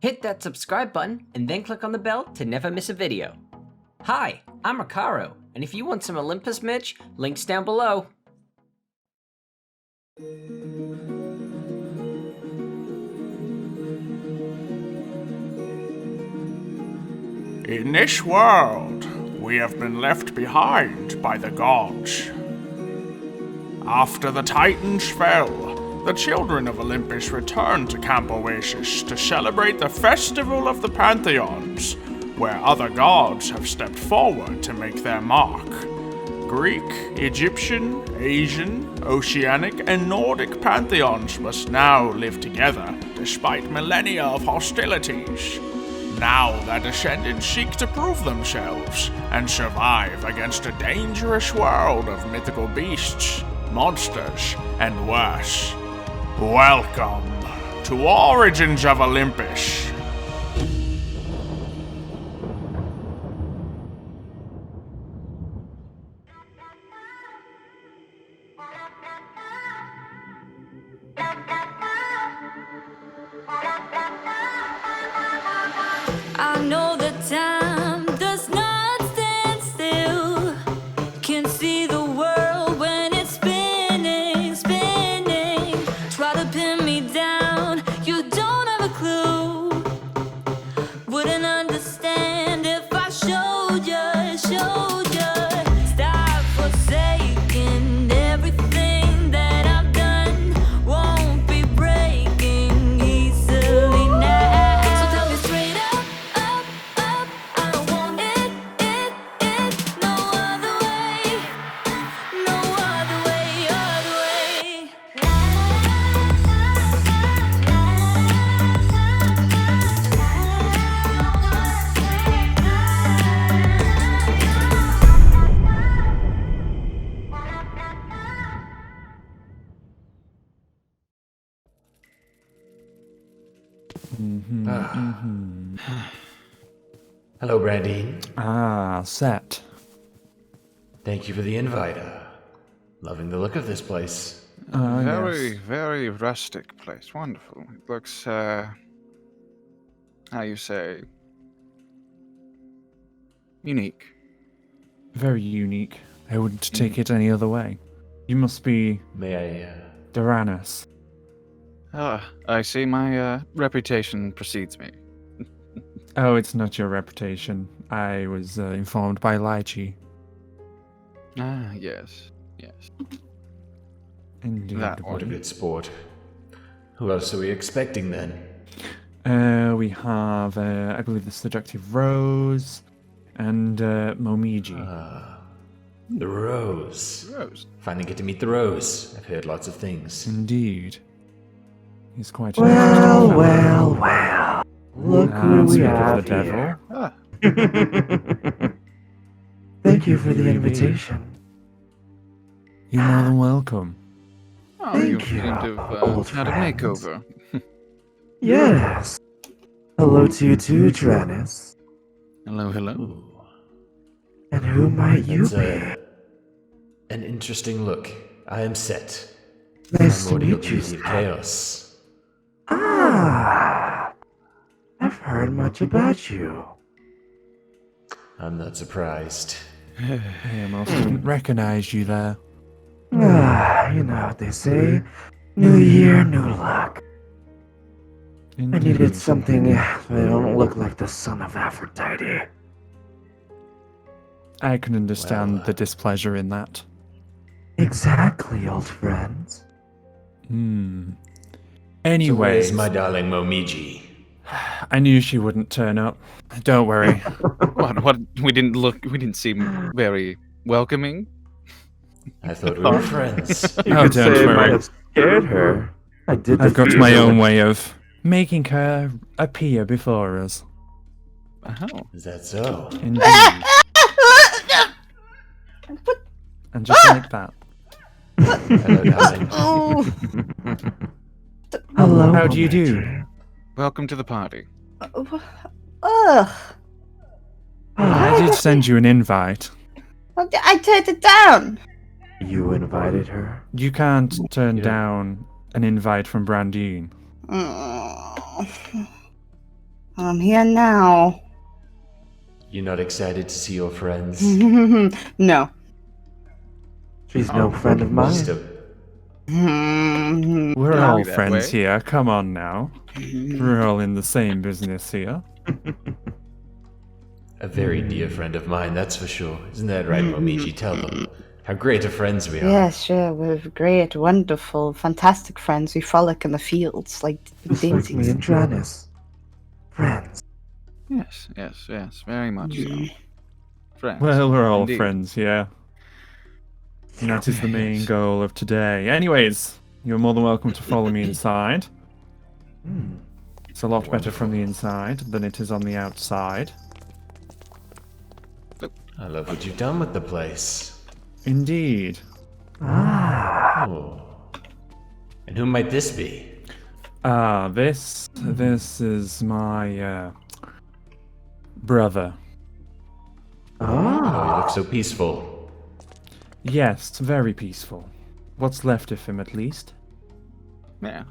Hit that subscribe button and then click on the bell to never miss a video. Hi, I'm Ricaro, and if you want some Olympus merch, links down below. In this world, we have been left behind by the gods. After the Titans fell, the children of Olympus returned to Camp Oasis to celebrate the Festival of the Pantheons, where other gods have stepped forward to make their mark. Greek, Egyptian, Asian, Oceanic, and Nordic pantheons must now live together despite millennia of hostilities. Now their descendants seek to prove themselves and survive against a dangerous world of mythical beasts, monsters, and worse. Welcome to Origins of Olympus. I know that time does not stand still. Can see the world when it's spinning, spinning. Try to pin me down, you don't have a clue. Wouldn't understand if I showed you, showed you. Stop forsaking everything that I've done. Won't be breaking easily now. So tell me straight up. I don't want it, no other way, no other way, other way. Hello, Brandine. Set. Thank you for the invite. Loving the look of this place. Very rustic place. Wonderful. It looks, how you say, unique. Very unique. I wouldn't take it any other way. You must be May I, Doranus. I see my reputation precedes me. Oh, it's not your reputation. I was informed by Lychee. Ah, yes. Indeed. That what a one. good sport. Who else are we expecting then? We have, I believe, the Seductive Rose and Momiji. The Rose. Rose. Finally get to meet the Rose. I've heard lots of things. Indeed. He's quite an Well. Look who we speak of have the devil. here. Ah, Thank you for the invitation. You're more than welcome. oh, Thank you you, seem to have old had a friend. makeover. Yes. Hello to you too, Tranus. Hello. Ooh, And who might you that's be? an interesting look. I am Set. Nice to Primordial meet you, Deity of Set. Chaos. Ah, I've heard much about you. I'm not surprised. I almost didn't recognize you there. You know what they say. New year, new luck. I Indeed. needed something that don't look like the son of Aphrodite. I can understand Well, the displeasure in that. Exactly, old friends. So Anyway, where's my darling Momiji? I knew she wouldn't turn up. Don't worry. What? We didn't seem very welcoming. I thought we were friends. You Oh, could don't say it worry. might have scared her. I did. I've got defeat my her own with- way of making her appear before us. Oh. Is that so? Indeed. And just like that. Hello, darling. Hello. How do you do? Momiji. Welcome to the party. Ugh. I did send you an invite. I turned it down. You invited her? You can't turn Yeah. down an invite from Brandine. Mm. I'm here now. You're not excited to see your friends? No. She's no friend of mine. Just a We're Don't all be that friends way. here. Come on now. We're all in the same business here. very dear friend of mine, that's for sure. Isn't that right, Momiji? Tell them how great of friends we are. Yes, sure. We're great, wonderful, fantastic friends. We frolic in the fields like Just like me daisies. and Janice. Friends. Yes, yes, yes, very much so. Friends. Well, we're all Indeed. friends here. And that is the main goal of today. Anyways, you're more than welcome to follow me inside. It's a lot better from the inside than it is on the outside. I love what you've done with the place. Indeed. Oh. And who might this be? This is my brother. Oh, you look so peaceful. Yes, very peaceful. What's left of him, at least. Yeah.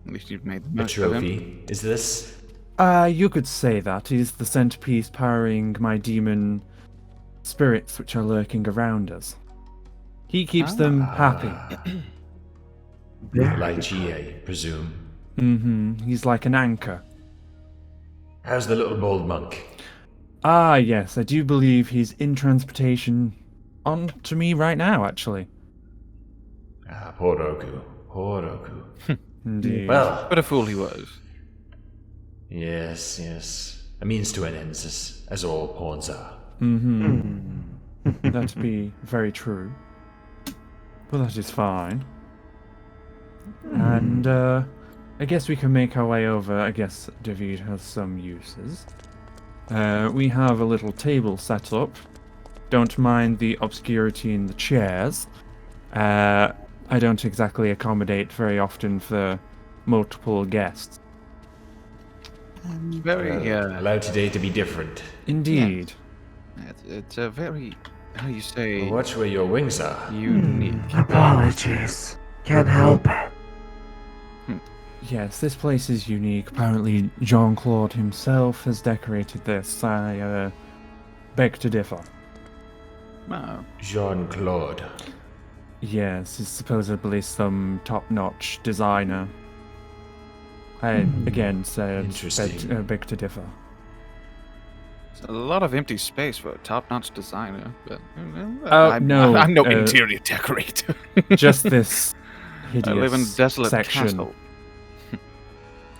At least you've made the A most of him. trophy. Is this? You could say that. He's the centerpiece powering my demon spirits which are lurking around us. He keeps them happy. Lychee, I presume. He's like an anchor. How's the little bald monk? Yes, I do believe he's in transportation on to me right now, actually. Poor Roku. Poor Roku. Indeed. Well, What a fool he was. yes, yes. A means to an end, as all pawns are. That'd be very true. But that is fine. And, I guess we can make our way over. I guess David has some uses. We have a little table set up. Don't mind the obscurity in the chairs. I don't exactly accommodate very often for multiple guests. Very, Allowed today to be different. Indeed. it's a very, how you say, Watch where your wings are. unique. Apologies. Can't help it. Yes, this place is unique. Apparently, Jean-Claude himself has decorated this. I beg to differ. Wow. Jean-Claude. Yes, he's supposedly some top-notch designer. I again said Interesting. beg to differ. It's a lot of empty space for a top-notch designer, but No, I'm no interior decorator. Just this hideous I live in a desolate section. castle.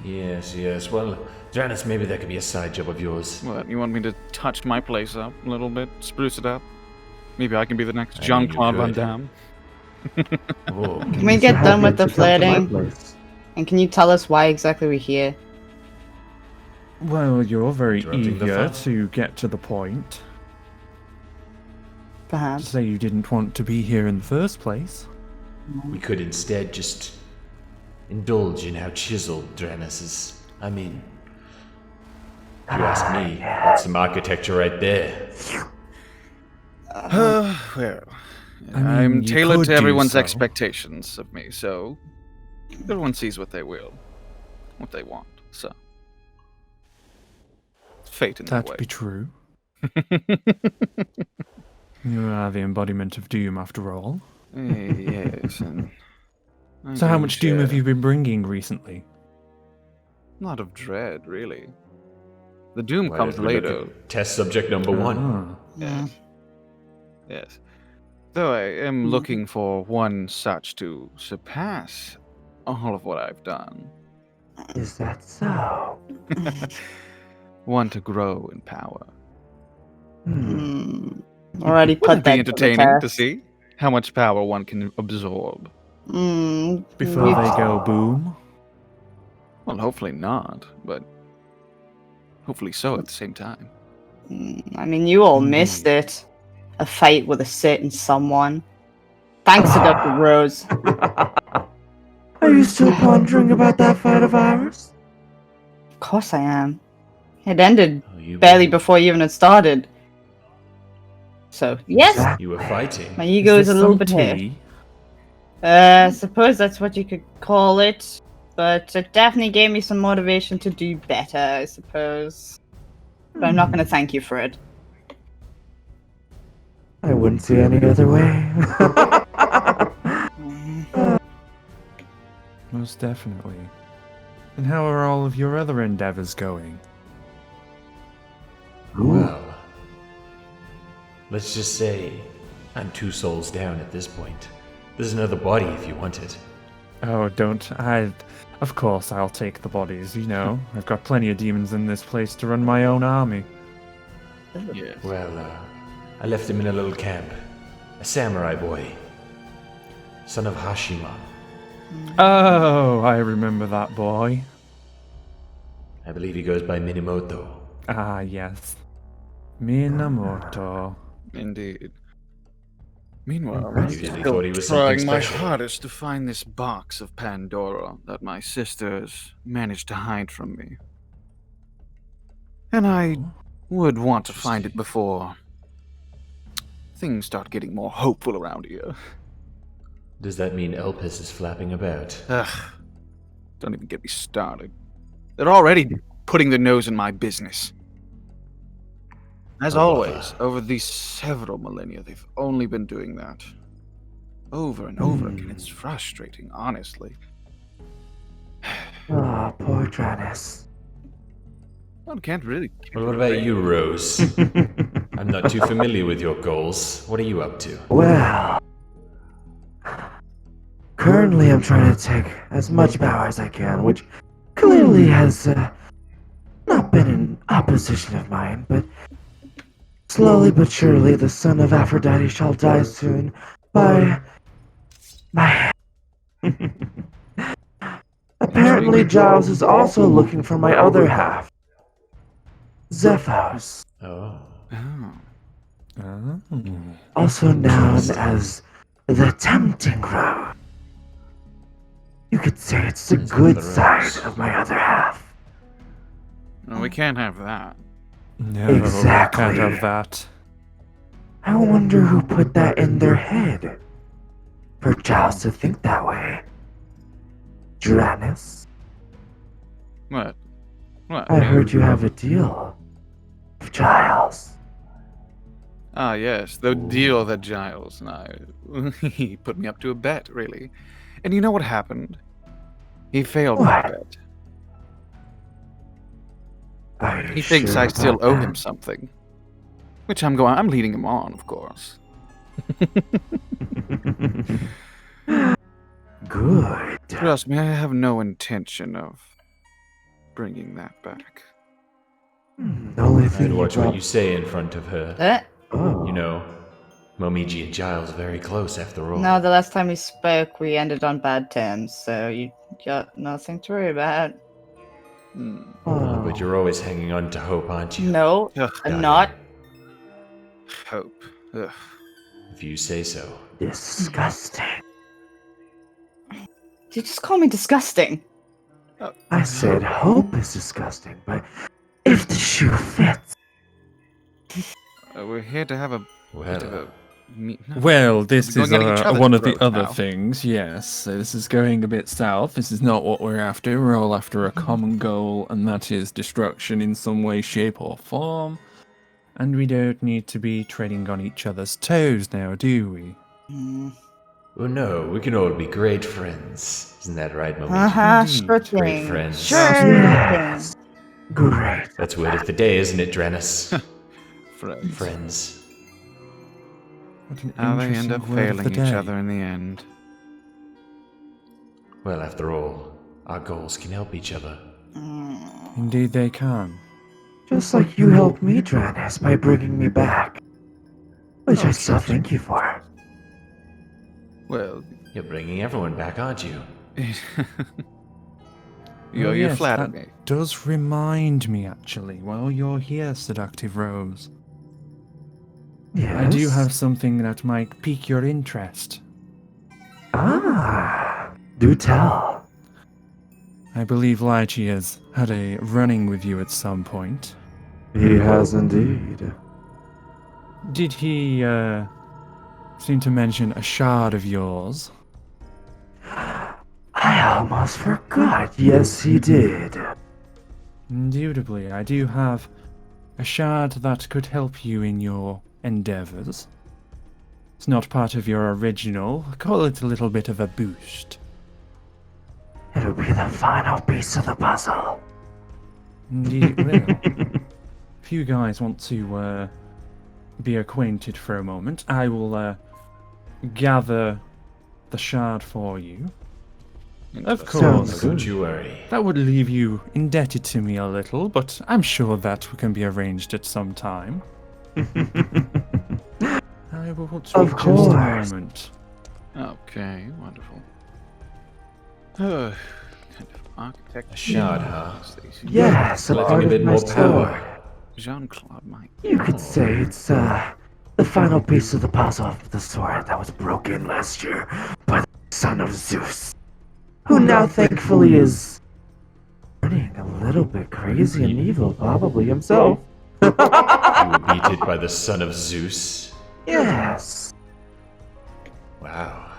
Yes, yes. Well, Janice, maybe that could be a side job of yours. What, you want me to touch my place up a little bit, spruce it up? Maybe I can be the next I mean, Jean-Claude you Van could. Damme. Oh, Can we get done with the To come to my flirting? place. And can you tell us why exactly we're here? Well, you're very Interrupting the eager fun. to get to the point. To Perhaps. say you didn't want to be here in the first place. we could instead just indulge in how chiseled Janice is. I mean, if you ask me, that's some architecture right there. Well, I mean, I'm you tailored could to do everyone's so. expectations of me, so everyone sees what they will, what they want. So it's fate in that That'd way. be true. You are the embodiment of doom, after all. Yes. And So how much doom have you been bringing recently? Not of dread, really. The doom Why comes don't we look later. at test subject number one. Ah. Yeah. Yes. Though I am looking for one such to surpass all of what I've done. Is that so? One to grow in power. Already put Wouldn't that it be to the entertaining to test. see how much power one can absorb? Before they go boom? Well, hopefully not, but hopefully so at the same time. I mean, you all missed it. A fight with a certain someone. Thanks to Dr. Rose. Are you still pondering about that fight of ours? Of course I am. It ended Oh, you barely before you even had started. So, yes, You were fighting. my ego is this a little some bit hurt. tea? I suppose that's what you could call it. but it definitely gave me some motivation to do better, I suppose. But I'm not going to thank you for it. I wouldn't see any other way. Most definitely. And how are all of your other endeavors going? Well, let's just say I'm 2 souls down at this point. There's another body if you want it. Oh, don't. Of course, I'll take the bodies, you know. I've got plenty of demons in this place to run my own army. Yes. Well, I left him in a little camp. A samurai boy. Son of Hashima. Oh, I remember that boy. I believe he goes by Minamoto. Ah, yes. Minamoto. Indeed. Meanwhile, I I'm usually still thought he was something trying my special. hardest to find this box of Pandora that my sisters managed to hide from me. And I would want to find it before things start getting more hopeful around here. Does that mean Elpis is flapping about? Ugh. Don't even get me started. They're already putting their nose in my business. As always, over these several millennia, they've only been doing that. Over and over again. It's frustrating, honestly. Ah, poor Dranis. One can't really. Well, what about you, Rose? I'm not too familiar with your goals. What are you up to? Well, currently I'm trying to take as much power as I can, which clearly has not been an opposition of mine, but slowly but surely the son of Aphrodite shall die soon by my hand. Apparently Giles is also looking for my other half, Zephos, Oh. Oh. Oh. also known as the Tempting Road. You could say it's the good side of my other half. No, we can't have that. No, Exactly. I can't have that. I wonder who put that in their head. For Giles to think that way. Dranis, What? What? I heard you have a deal with Giles. Ah, yes, the deal that Giles and I. He put me up to a bet, really. And you know what happened? He failed that What? bet. Are you He thinks sure I still about owe that? him something. Which I'm leading him on, of course. Good. Trust me, I have no intention of bringing that back. The only thing And watch what about- you say in front of her. Oh. You know, Momiji and Giles are very close after all. No, the last time we spoke, we ended on bad terms, so you got nothing to worry about. Oh. But you're always hanging on to hope, aren't you? No, Ugh, I'm not. hope. Ugh. If you say so. Disgusting. You just call me disgusting. I said hope is disgusting, but if the shoe fits. We're here to have a bit of Well, a meet. No. Well, this We're is going at each other's one of the throats other now. things, yes. So this is going a bit south. This is not what we're after. We're all after a common goal, and that is destruction in some way, shape, or form. And we don't need to be treading on each other's toes now, do we? oh no, we can all be great friends. Isn't that right, Momiji? Uh-huh, sure Great thing. friends. Sure Yes. thing. Great. That's word of the day, isn't it, Dranis? Friends. Friends. What an How they end interesting up word of failing the each day. other in the end. Well, after all, our goals can help each other. Indeed they can. Just like you helped me, Dranis, by bringing me back. Which I still thank you for. Well, You're bringing everyone back, aren't you? you Oh, you yes, flatter that me. does remind me, actually, while you're here, Seductive Rose. Yes. I do have something that might pique your interest. Ah, do tell. I believe Lychee has had a running with you at some point. He has indeed. Did he, seem to mention a shard of yours? I I almost forgot. Yes, he did. Indubitably, I do have a shard that could help you in your endeavors. It's not part of your original. Call it a little bit of a boost. It'll be the final piece of the puzzle. Indeed it will. If you guys want to be acquainted for a moment, I will gather the shard for you. Of course, Don't you worry. that would leave you indebted to me a little, but I'm sure that can be arranged at some time. I will just Of a course. moment. Okay, wonderful. Kind of architect. A shard, huh? Yes, a Collecting part a of bit my more sword. power. Jean-Claude, my You could say it's the final piece of the puzzle of the sword that was broken last year by the son of Zeus, who now thankfully is turning a little bit crazy and evil, probably himself. You were beaten by the son of Zeus. Yes. Wow.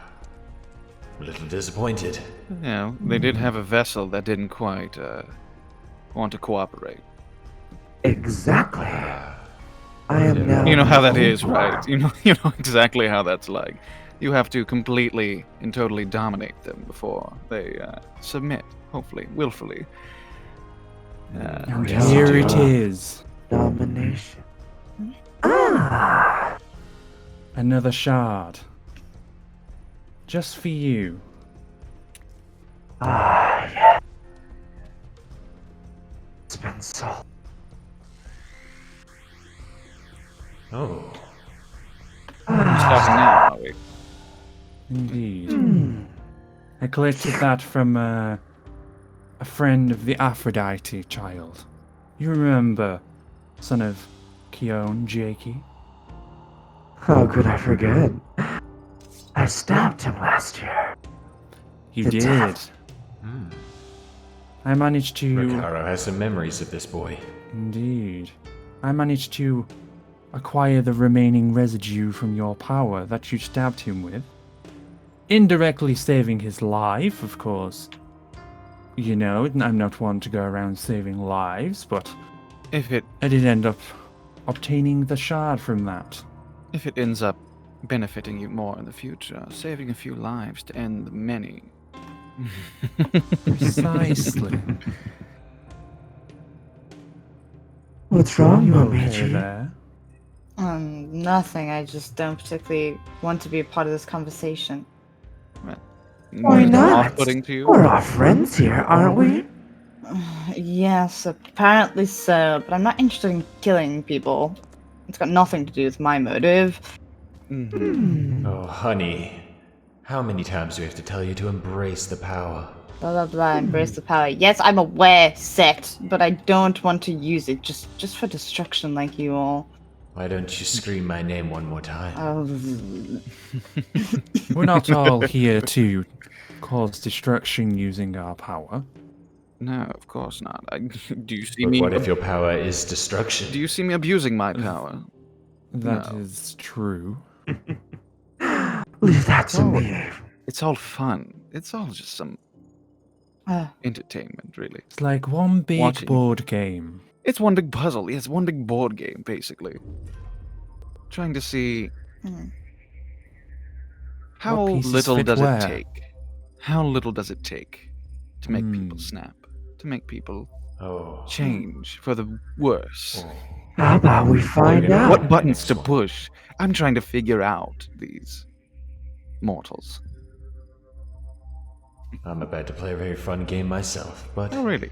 I'm a little disappointed. Yeah, they did have a vessel that didn't quite want to cooperate. Exactly. I am now. You know how that is, right? You know exactly how that's like. You have to completely and totally dominate them before they submit. Hopefully, willfully. And yes, here you it are. is. Domination. Ah. Another shard. Just for you. Ah, yeah. It's been so. Oh. Starting now, are we? Indeed. I collected that from a friend of the Aphrodite child. You remember, son of Keon, Jakey? How could I forget? I stabbed him last year. You The did. death. I managed to... Ricaro has some memories of this boy. Indeed. I managed to acquire the remaining residue from your power that you stabbed him with. Indirectly saving his life, of course. You know, I'm not one to go around saving lives, but If it I did end up obtaining the shard from that. ends up benefiting you more in the future, saving a few lives to end the many. Precisely. What's wrong, You okay Momiji? there? Nothing. I just don't particularly want to be a part of this conversation. Why Is that not? off-putting to you? We're all friends here, aren't we? Yes, apparently so, but I'm not interested in killing people. It's got nothing to do with my motive. Oh, honey. How many times do we have to tell you to embrace the power? Blah blah blah, embrace the power. Yes, I'm aware, sect, but I don't want to use it just for destruction like you all. Why don't you scream my name one more time? We're not all here to cause destruction using our power. No, of course not. Do you see But me? what if your power is destruction? Do you see me abusing my power? That No. is true. Leave that to me. It's all fun. It's all just some Uh, entertainment, really. It's like one big Watching. board game. It's one big puzzle. It's one big board game, basically. Trying to see how What pieces little fit does where? it take. How little does it take to make people Hmm. snap? To make people Oh. change for the worse? How about we find out? What buttons to push? I'm trying to figure out these mortals. I'm about to play a very fun game myself, but Oh, really?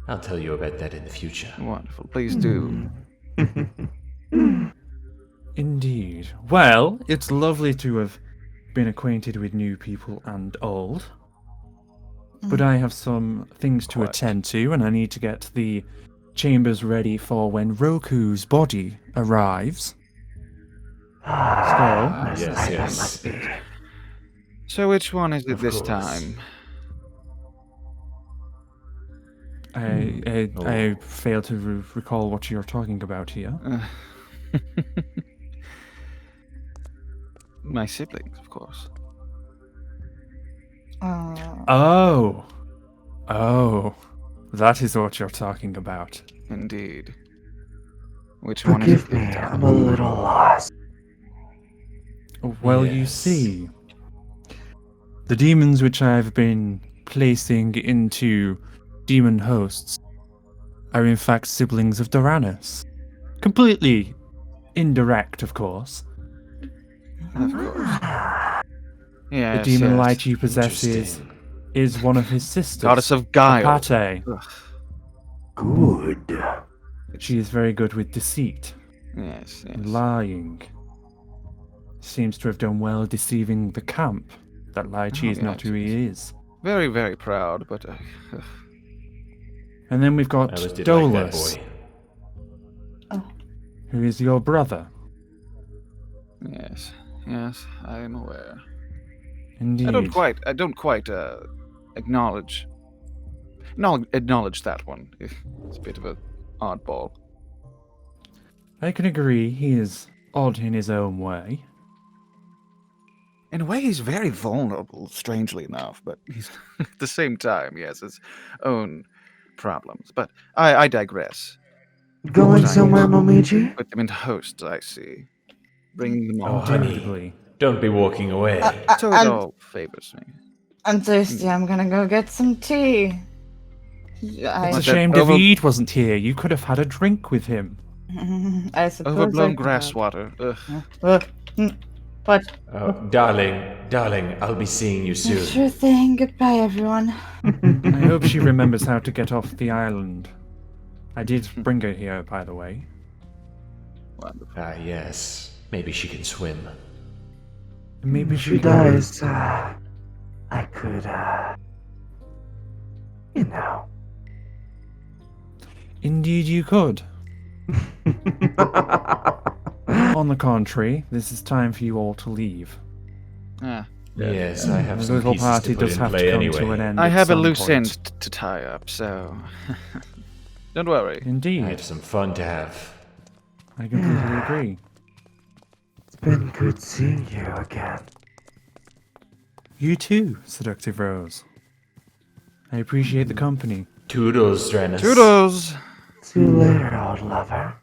I'll tell you about that in the future. Wonderful. Please do. Indeed. Well, it's lovely to have been acquainted with new people and old. But I have some things to Quite. attend to, and I need to get the chambers ready for when Roku's body arrives. Ah, So, yes, that yes. must be. So which one is it Of this course. time? I fail to recall what you're talking about here. My siblings, of course. Oh. Oh. That is what you're talking about. Indeed. Which one is Forgive it? me, I'm a little lost. Well, you Yes. see, the demons which I've been placing into demon hosts are in fact siblings of Doranus. Completely indirect, of course. Of course. Ah, The Yes, demon yes. light he possesses Interesting. is one of his sisters. Goddess of guile. Apate. Ugh. good. She is very good with deceit Yes, yes. and lying. Seems to have done well deceiving the camp that Lai Chi is not yes, who he is. Very, very proud, but ugh. And then we've I got always did like that Dolus, boy. who is your brother. Yes, yes, I am aware. Indeed. I don't quite acknowledge that one. It's a bit of a oddball. I can agree he is odd in his own way. In a way, he's very vulnerable, strangely enough, but he's at the same time, he has his own problems. But I digress. Going Trying somewhere, to Momiji? Put them into hosts, I see. Bringing them Oh, all. honey, Indubitably. don't be walking away. So it all favors me. I'm thirsty. I'm gonna go get some tea. It's I, a that shame over- David wasn't here. You could have had a drink with him. I suppose. Overblown I grass could. water. Ugh. But Oh, darling, I'll be seeing you soon. sure thing. Goodbye, everyone. I hope she remembers how to get off the island. I did bring her here, by the way. Wonderful. Ah, yes. Maybe she can swim. Maybe If she she can- dies, I could, you know. Indeed, you could. On the contrary, this is time for you all to leave. Ah, Yes, I have The some little pieces party to put does in have to play come anyway. to an end. I at have a some loose point. end to tie up, so don't worry. I Indeed, have some fun to have. I completely agree. It's been good seeing you again. You too, Seductive Rose. I appreciate the company. Toodles, Dranus. Toodles! See you later, old lover.